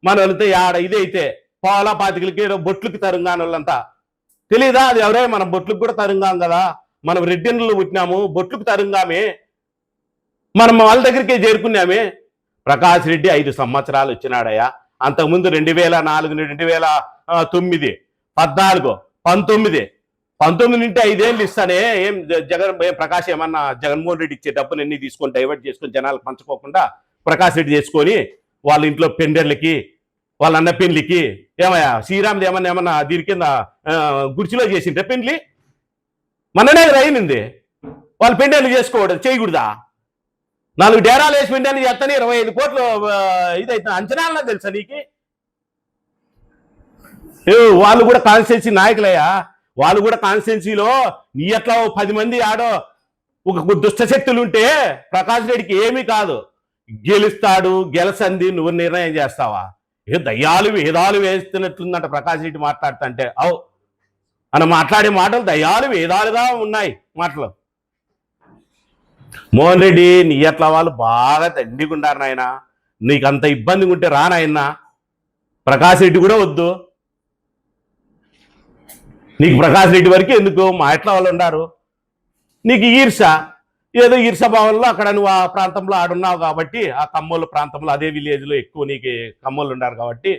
మన వాళ్ళతో ఇదైతే పాల పాతికలకి బొట్లకి తరుంగాని వాళ్ళంతా తెలీదా? అది ఎవరే మన బొట్లకు కూడా తరుంగాం కదా, మనం రెడ్డిన్లు పుట్టినాము, బొట్లకు తరుంగామే, మనం వాళ్ళ దగ్గరికే చేరుకున్నామే. ప్రకాష్ రెడ్డి 5 సంవత్సరాలు వచ్చినాడయ్యా. అంతకుముందు 2004, 2009, 14, 19 నుండి 5 ఏళ్ళు ఇస్తానే. ఏం ప్రకాష్ ఏమన్నా జగన్మోహన్ రెడ్డి ఇచ్చే డబ్బులు ఎన్ని తీసుకొని డైవర్ట్ చేసుకొని జనాలకు పంచుకోకుండా ప్రకాష్ రెడ్డి చేసుకొని వాళ్ళ ఇంట్లో పెండెళ్ళకి, వాళ్ళ అన్న పెండ్లికి ఏమయ్యా శ్రీరామ్ది ఏమన్నా దీని కింద గుడిచిలో చేసిండ్రే పెండ్లి? మననే అయింది. వాళ్ళు పెండెళ్ళు చేసుకోవడం చేయకూడదా? 4 డేరాలు వేసి పెండెళ్ళు చేస్తానే 25 కోట్లు ఇదైతే అంచనాలన్నా తెలుసా నీకు? వాళ్ళు కూడా కాన్స్టిట్యున్సీ నాయకులయ్యా. వాళ్ళు కూడా కాన్స్టిట్యున్సీలో నీ ఎట్లా 10 మంది ఆడో ఒక దుష్టశక్తులు ఉంటే ప్రకాష్ రెడ్డికి ఏమీ కాదు. గెలుస్తాడు, గెలసంది నువ్వు నిర్ణయం చేస్తావా? దయ్యాలు వేదాలు వేస్తున్నట్లుందంట ప్రకాష్ రెడ్డి మాట్లాడుతుంటే. అని మాట్లాడే మాటలు దయ్యాలు వేదాలుగా ఉన్నాయి మాటలు. మోహన్ రెడ్డి నీ ఎట్లా వాళ్ళు బాగా తండ్రిగుండారు నాయన. నీకు అంత ఇబ్బందిగా ఉంటే రానాయన. ప్రకాష్ రెడ్డి కూడా వద్దు. నీకు ప్రకాష్ రెడ్డి వరకు ఎందుకు మా ఎట్లా వాళ్ళు ఉన్నారు, నీకు ఈర్ష, ఏదో ఈర్ష భావంలో అక్కడ నువ్వు ఆ ప్రాంతంలో ఆడున్నావు కాబట్టి, ఆ కమ్మోళ్ళ ప్రాంతంలో అదే విలేజ్లో ఎక్కువ నీకు కమ్మోళ్ళు ఉన్నారు కాబట్టి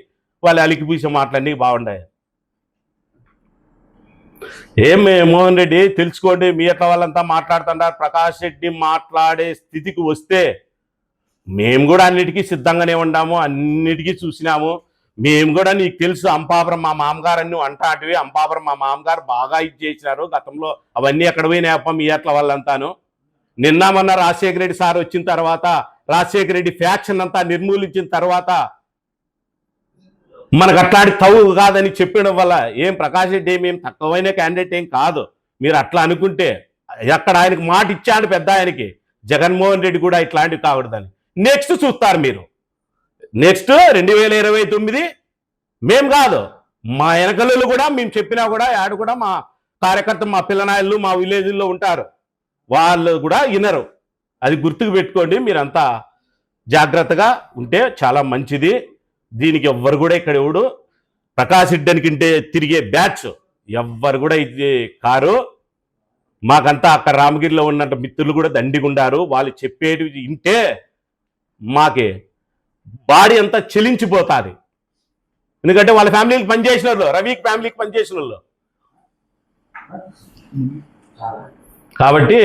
వాళ్ళు అలికిపూసే మాటలన్నీ బాగున్నాయి. మోహన్ రెడ్డి తెలుసుకోండి, మీ ఎట్లా వాళ్ళంతా మాట్లాడుతున్నారు. ప్రకాష్ రెడ్డి మాట్లాడే స్థితికి వస్తే మేము కూడా అన్నిటికీ సిద్ధంగానే ఉన్నాము, అన్నిటికీ చూసినాము. మేము కూడా నీకు తెలుసు, అంపాపురం మా మామగారు అన్ని అంటాటివి, అంపాపురం మా మామగారు బాగా ఇది చేసినారు గతంలో, అవన్నీ ఎక్కడ పోయినాయప్ప మీ ఎట్ల వాళ్ళంతాను. నిన్న మొన్న రాజశేఖర రెడ్డి సార్ వచ్చిన తర్వాత, రాజశేఖర రెడ్డి ఫ్యాక్షన్ అంతా నిర్మూలించిన తర్వాత మనకు అట్లాంటి తవ్వు కాదని చెప్పడం వల్ల ఏం ప్రకాష్ రెడ్డి ఏం తక్కువైన క్యాండిడేట్ ఏం కాదు. మీరు అట్లా అనుకుంటే, అక్కడ ఆయనకు మాట ఇచ్చాడు పెద్ద ఆయనకి, జగన్మోహన్ రెడ్డి కూడా ఇట్లాంటివి కాకూడదని. నెక్స్ట్ చూస్తారు మీరు, నెక్స్ట్ 2029 మేం కాదు, మా వెనకలు కూడా మేము చెప్పినా కూడా యాడ్ కూడా మా కార్యకర్త, మా పిల్లనాయలు మా విలేజ్లో ఉంటారు, వాళ్ళు కూడా వినరు. అది గుర్తుకు పెట్టుకోండి. మీరంతా జాగ్రత్తగా ఉంటే చాలా మంచిది. దీనికి ఎవ్వరు కూడా ఇక్కడ ఎవడు ప్రకాష్ రెడ్డికింటే తిరిగే బ్యాచ్ ఎవ్వరు కూడా ఇది కారు. మాకంతా అక్కడ రామగిరిలో ఉన్నట్టు మిత్రులు కూడా దండిగుండారు, వాళ్ళు చెప్పేది వింటే మాకే బాడీ అంతా చెలించిపోతుంది. ఎందుకంటే వాళ్ళ ఫ్యామిలీకి పనిచేసిన వాళ్ళు, రవికి ఫ్యామిలీకి పనిచేసిన వాళ్ళు. కాబట్టి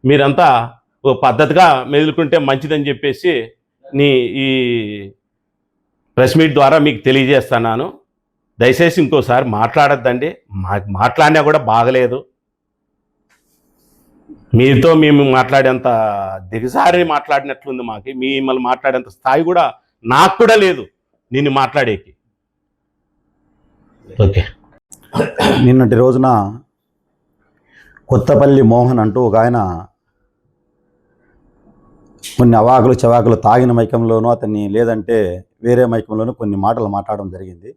మీరంతా ఓ పద్ధతిగా మెదులుకుంటే మంచిదని చెప్పేసి ఈ ప్రెస్ మీట్ ద్వారా మీకు తెలియజేస్తున్నాను. దయచేసి ఇంకోసారి మాట్లాడద్దండి, మాట్లాడినా కూడా బాగలేదు. మీతో మేము మాట్లాడేంత దిగజారి మాట్లాడినట్లుంది మాకు, మిమ్మల్ని మాట్లాడేంత స్థాయి కూడా నాకు కూడా లేదు నిన్ను మాట్లాడేకి. ఓకే. నిన్నటి రోజున కొత్తపల్లి మోహన్ అంటూ ఒక ఆయన కొన్ని అవాకులు చవాకులు తాగిన మైకంలోనూ అతన్ని లేదంటే వేరే మైకంలోనూ కొన్ని మాటలు మాట్లాడడం జరిగింది.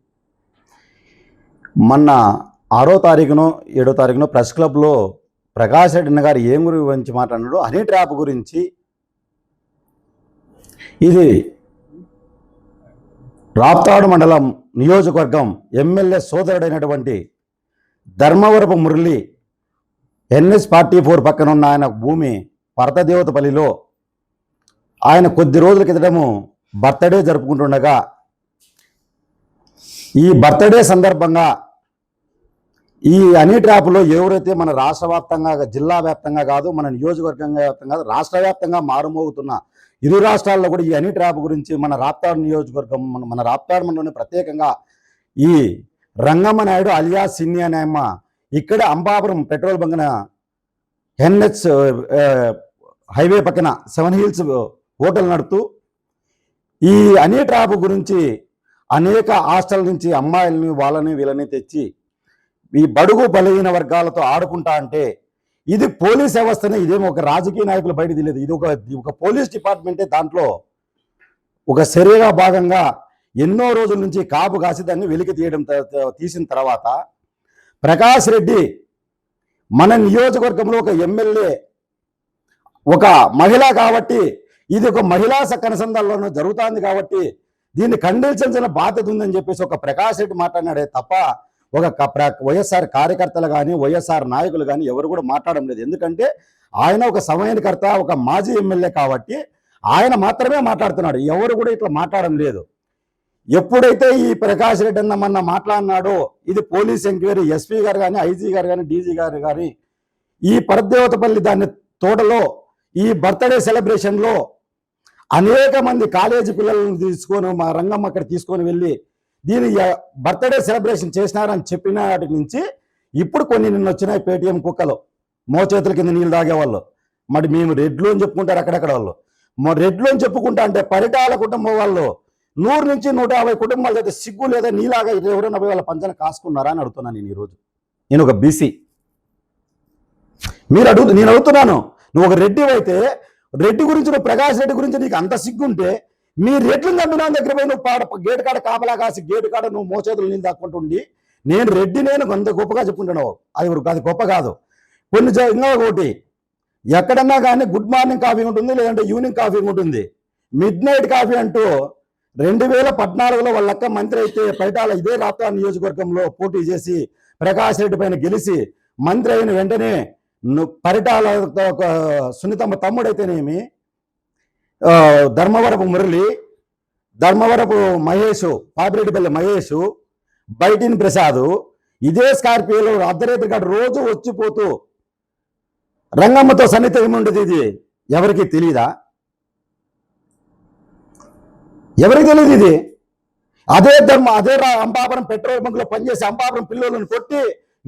మొన్న 6వ తారీఖునో 7వ తారీఖునో ప్రెస్ క్లబ్లో ప్రకాష్ రెడ్డి గారు ఏం గురించి మాట్లాడినాడు, హనీ ట్రాప్ గురించి. ఇది రాప్తాడు మండలం నియోజకవర్గం ఎమ్మెల్యే సోదరుడైనటువంటి ధర్మవరపు మురళి NS44 పక్కన ఉన్న ఆయన భూమి పరతదేవతపల్లిలో ఆయన కొద్ది రోజుల క్రితము బర్త్డే జరుపుకుంటుండగా, ఈ బర్త్డే సందర్భంగా ఈ హనీ ట్రాప్లో ఎవరైతే మన రాష్ట్ర వ్యాప్తంగా, జిల్లా వ్యాప్తంగా కాదు, మన నియోజకవర్గం వ్యాప్తంగా కాదు, రాష్ట్ర వ్యాప్తంగా మారుమోగుతున్న ఇరు రాష్ట్రాల్లో కూడా ఈ హనీ ట్రాప్ గురించి మన రాప్తాడు నియోజకవర్గం, మన రాప్తాడు మండలంలోనే ప్రత్యేకంగా ఈ రంగమ్మ నాయుడు అలియా సిన్ని అనే అమ్మ ఇక్కడ అంబాపురం పెట్రోల్ బంక్న NH హైవే పక్కన 7 హిల్స్ హోటల్ నడుపుతూ ఈ హనీ ట్రాప్ గురించి అనేక హాస్టల్ నుంచి అమ్మాయిలని వాళ్ళని వీళ్ళని తెచ్చి ఈ బడుగు బలహీన వర్గాలతో ఆడుకుంటా అంటే, ఇది పోలీస్ వ్యవస్థనే, ఇదేమో ఒక రాజకీయ నాయకులు బయట తెలియదు, ఇది ఒక పోలీస్ డిపార్ట్మెంటే. దాంట్లో ఒక చర్యగా భాగంగా ఎన్నో రోజుల నుంచి కాపు కాసి దాన్ని వెలికి తీసిన తర్వాత ప్రకాష్ రెడ్డి మన నియోజకవర్గంలో ఒక ఎమ్మెల్యే, ఒక మహిళ కాబట్టి, ఇది ఒక మహిళా కనసంధానంలో జరుగుతుంది కాబట్టి దీన్ని ఖండించాల్సిన బాధ్యత ఉందని చెప్పేసి ఒక ప్రకాష్ రెడ్డి మాట్లాడినాడే తప్ప ఒక వైఎస్ఆర్ కార్యకర్తలు కానీ వైఎస్ఆర్ నాయకులు కానీ ఎవరు కూడా మాట్లాడడం లేదు. ఎందుకంటే ఆయన ఒక సమయానికర్త, ఒక మాజీ ఎమ్మెల్యే కాబట్టి ఆయన మాత్రమే మాట్లాడుతున్నాడు, ఎవరు కూడా ఇట్లా మాట్లాడడం లేదు. ఎప్పుడైతే ఈ ప్రకాష్ రెడ్డి అన్న మొన్న మాట్లాడినాడో, ఇది పోలీస్ ఎంక్వైరీ, ఎస్పీ గారు కానీ, ఐజీ గారు కానీ, డీజీ గారు కానీ ఈ పరదేవతపల్లి దాని తోటలో ఈ బర్త్డే సెలబ్రేషన్లో అనేక మంది కాలేజీ పిల్లలను తీసుకొని మా రంగమ్మ అక్కడ తీసుకొని వెళ్ళి దీని బర్త్డే సెలబ్రేషన్ చేసినారని చెప్పిన వాటి నుంచి ఇప్పుడు కొన్ని నిన్న వచ్చినాయి పేటీఎం కుక్కలు, మోచేతుల కింద నీళ్ళు తాగేవాళ్ళు. మరి మేము రెడ్లు అని చెప్పుకుంటారు అక్కడెక్కడ వాళ్ళు, రెడ్లు అని చెప్పుకుంటా అంటే పరిటాల కుటుంబం వాళ్ళు 100 నుంచి 150 కుటుంబాలు అయితే సిగ్గు లేదా నీలాగా ఎవరైనా వాళ్ళ పంచన కాసుకున్నారా అని అడుగుతున్నాను నేను ఈరోజు. నేను ఒక బీసీ, నేను అడుగుతున్నాను, నువ్వు ఒక రెడ్డి అయితే రెడ్డి గురించి, నువ్వు ప్రకాష్ రెడ్డి గురించి నీకు అంత సిగ్గుంటే మీ రెడ్లను చంపిన దగ్గర పోయి నువ్వు గేటు కాడ కాపలా కాసి గేటు కాడ నువ్వు మోచేతులు నీళ్ళు దాక్కుంటుండి నేను రెడ్డి నేను అంత గొప్పగా చెప్పుకుంటున్నావు, అది గొప్ప కాదు. కొన్ని ఇంకా ఒకటి, ఎక్కడన్నా కానీ గుడ్ మార్నింగ్ కాఫీ ఉంటుంది, లేదంటే ఈవినింగ్ కాఫీ ఉంటుంది, మిడ్ నైట్ కాఫీ అంటూ 2014లో వాళ్ళక్క మంత్రి అయితే పరిటాల ఇదే రాప్తాడు నియోజకవర్గంలో పోటీ చేసి ప్రకాష్ రెడ్డి పైన గెలిచి మంత్రి అయిన వెంటనే పరిటాల సునీతమ్మ తమ్ముడైతేనేమి, ధర్మవరపు మురళి, ధర్మవరపు మహేష్, పాపిరెడ్డిపల్లి మహేష్, బైటిన్ ప్రసాద్ ఇదే స్కార్పియోలో అర్ధరేత్రి కాదు రోజు వచ్చిపోతూ రంగమ్మతో సన్నిహితం ఏముండదు. ఇది ఎవరికి తెలియదా? ఎవరికి తెలియదు ఇది? అదే అంబాపురం పెట్రోల్ బంక్ లో పనిచేసి అంబాపురం పిల్లలను కొట్టి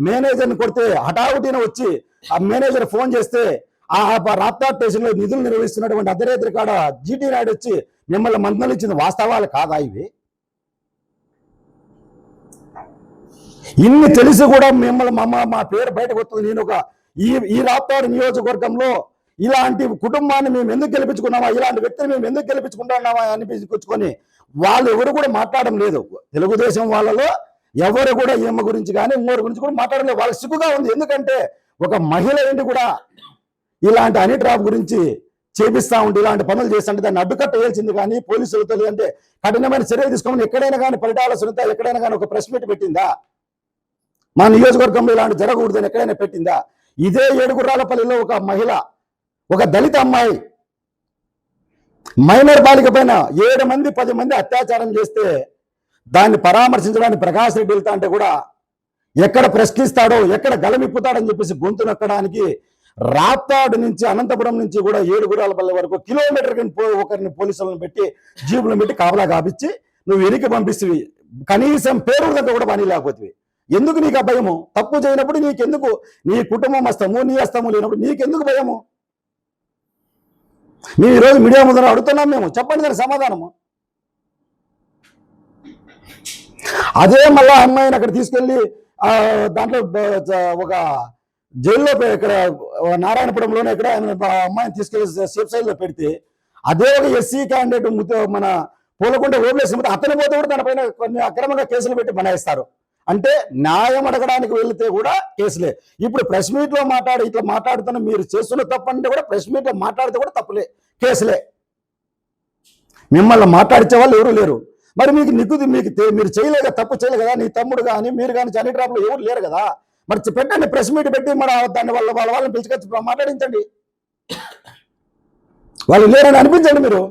మేనేజర్ని కొడితే హఠావుటిన వచ్చి ఆ మేనేజర్ ఫోన్ చేస్తే ఆ రాప్తాడ్ స్టేషన్ లో నిధులు నిర్వహిస్తున్నటువంటి అర్ధరేత్రి కాడ జీటీ నాయుడు వచ్చి మిమ్మల్ని మందలించిన వాస్తవాలు కాదా ఇవి? ఇన్ని తెలిసి కూడా మిమ్మల్ని మా పేరు బయటకు వస్తుంది. నేను ఒక ఈ రాప్తాడు నియోజకవర్గంలో ఇలాంటి కుటుంబాన్ని మేము ఎందుకు గెలిపించుకున్నామా, ఇలాంటి వ్యక్తిని మేము ఎందుకు గెలిపించుకుంటున్నామా అనిపించుకొని వాళ్ళు ఎవరు కూడా మాట్లాడడం లేదు. తెలుగుదేశం వాళ్ళలో ఎవరు కూడా ఈమె గురించి కానీ ఇంకోరి గురించి కూడా మాట్లాడడం లేదు. వాళ్ళకి సిగ్గుగా ఉంది. ఎందుకంటే ఒక మహిళ ఏంటి కూడా ఇలాంటి హనీ ట్రాప్ గురించి చేపిస్తా ఉంటే, ఇలాంటి పనులు చేస్తుంటే దాన్ని అడ్డుకట్ట వేయాల్సింది. కానీ పోలీసులతో అంటే కఠినమైన చర్యలు తీసుకోమని ఎక్కడైనా కానీ పరిటాల సునీత ఎక్కడైనా కానీ ఒక ప్రెస్ మీట్ పెట్టిందా? మా నియోజకవర్గంలో ఇలాంటి జరగకూడదని ఎక్కడైనా పెట్టిందా? ఇదే ఏడుగుర్రాలపల్లిలో ఒక మహిళ, ఒక దళిత అమ్మాయి మైనర్ బాలిక పైన 7 మంది 10 మంది అత్యాచారం చేస్తే దాన్ని పరామర్శించడానికి ప్రకాష్ రెడ్డి వెళ్తా అంటే కూడా ఎక్కడ ప్రశ్నిస్తాడో, ఎక్కడ గలమిప్పుతాడని చెప్పేసి గొంతు నొక్కడానికి రాప్తాడు నుంచి అనంతపురం నుంచి కూడా ఏడుగురాలపల్లి వరకు కిలోమీటర్ ఒకరిని పోలీసులను పెట్టి జీపులను పెట్టి కాపలా కాపించి నువ్వు వెనక్కి పంపిస్తేవి. కనీసం పేరు దగ్గర కూడా పని లేకపోతే ఎందుకు నీకు ఆ భయము? తప్పు చేయనప్పుడు నీకెందుకు? నీ కుటుంబం అస్తము, నీ అస్తము లేనప్పుడు నీకెందుకు భయము? మేము ఈరోజు మీడియా ముందర అడుగుతున్నాం, మేము చెప్పండి దానికి సమాధానము. అదే మళ్ళా అమ్మాయిని అక్కడ తీసుకెళ్ళి దాంట్లో ఒక జైల్లో ఇక్కడ నారాయణపురంలోనే ఇక్కడ అమ్మాయిని తీసుకెళ్లి సేఫ్ సైడ్ లో పెడితే అదే ఒక ఎస్సీ క్యాండిడేట్ మన పూలకుంట ఓబ్లేసి అతని పోతే కూడా దానిపైన కొన్ని అక్రమంగా కేసులు పెట్టి బనాయిస్తారు. అంటే న్యాయం అడగడానికి వెళితే కూడా కేసులే. ఇప్పుడు ప్రెస్ మీట్ లో ఇట్లా మాట్లాడుతున్న మీరు చేస్తున్న తప్పు అంటే కూడా ప్రెస్ మీట్ లో మాట్లాడితే కూడా తప్పులే, కేసులే. మిమ్మల్ని మాట్లాడించే వాళ్ళు ఎవరు లేరు. మరి మీరు చేయలేదు, తప్పు చేయలేదు కదా, నీ తమ్ముడు కానీ మీరు కానీ హనీ ట్రాప్ లో ఎవరు లేరు కదా. మరి పెట్టండి, ప్రెస్ మీట్ పెట్టి మరి దాన్ని వాళ్ళని పిలుచుకొచ్చి మాట్లాడించండి. వాళ్ళు లేరని అనిపించండి. మీరు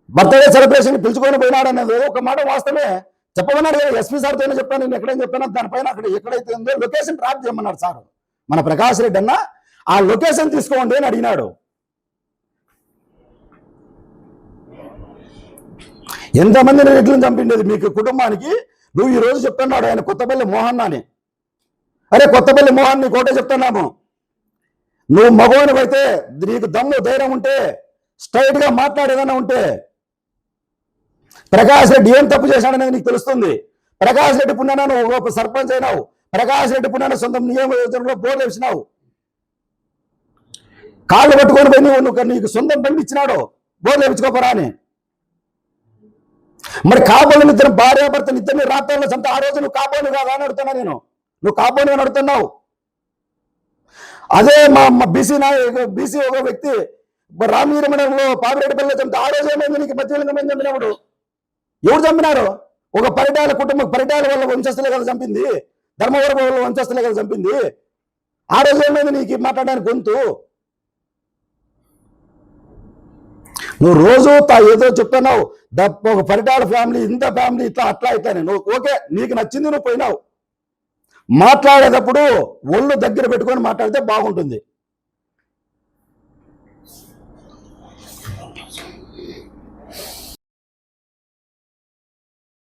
బర్త్డే సెలబ్రేషన్ పిలుచుకొని పోయినాడు అనేది ఒక మాట వాస్తవమే. చెప్పమన్నాడు కదా, ఎస్పీ సార్తో చెప్పాను, నేను ఎక్కడైనా చెప్పాను, దానిపైన అక్కడ ఎక్కడైతే ఉందో లొకేషన్ ట్రాప్ చేయమన్నాడు సార్ మన ప్రకాష్ రెడ్డి అన్న. ఆ లొకేషన్ తీసుకోండి అని అడిగినాడు. ఎంతమందిని రెడ్లను చంపిండేది మీకు కుటుంబానికి? నువ్వు ఈ రోజు చెప్తున్నాడు ఆయన కొత్తపల్లి మోహన్ అని. అరే కొత్తపల్లి మోహన్ నీ కోటే చెప్తున్నాము. నువ్వు మగవానివైతే నీకు దమ్ము ధైర్యం ఉంటే స్ట్రైట్ గా మాట్లాడేదన్నా ఉంటే ప్రకాష్ రెడ్డి ఏం తప్పు చేశాడనేది నీకు తెలుస్తుంది. ప్రకాష్ రెడ్డి పుణ్యాన నువ్వు సర్పంచ్ అయినావు, ప్రకాష్ రెడ్డి పుణ్యాన సొంత నియోజకవర్గంలో బోర్డు వేసినావు, కాళ్ళు పట్టుకొని పోయి నువ్వు నీకు సొంతం పని ఇచ్చినాడు బోర్డు వేయించుకోపరా అని. మరి కాపోలు ఇద్దరు భార్యాభర్తలు ఇద్దరిని రాత్రుల్లో చంత ఆ రోజు నువ్వు కాపోలు కాదా అని అడుగుతున్నా నేను. నువ్వు కాపోలు అని అడుగుతున్నావు. అదే మా బీసీ ఒక వ్యక్తి రామవీరమండలంలో పాపిరెడ్డిపల్లిలో చంపితే ఆ రోజు ఏమైంది నీకు? మధ్యలింగం చంపినప్పుడు ఎవరు చంపినారు? ఒక పరిటాల కుటుంబం, పరిటాల వల్ల వంశస్థులే కదా చంపింది, ధర్మవరం వల్ల వంశస్థులే కదా చంపింది. ఆ రోజు ఏమైంది నీకు మాట్లాడడానికి గొంతు? నువ్వు రోజు ఏదో చెప్తున్నావు, ఒక పరిటాల ఫ్యామిలీ, ఇంత ఫ్యామిలీ, ఇట్లా అట్లా ఇట్లానే. నువ్వు ఓకే, నీకు నచ్చింది నువ్వు పోయినావు. మాట్లాడేటప్పుడు ఒళ్ళు దగ్గర పెట్టుకొని మాట్లాడితే బాగుంటుంది.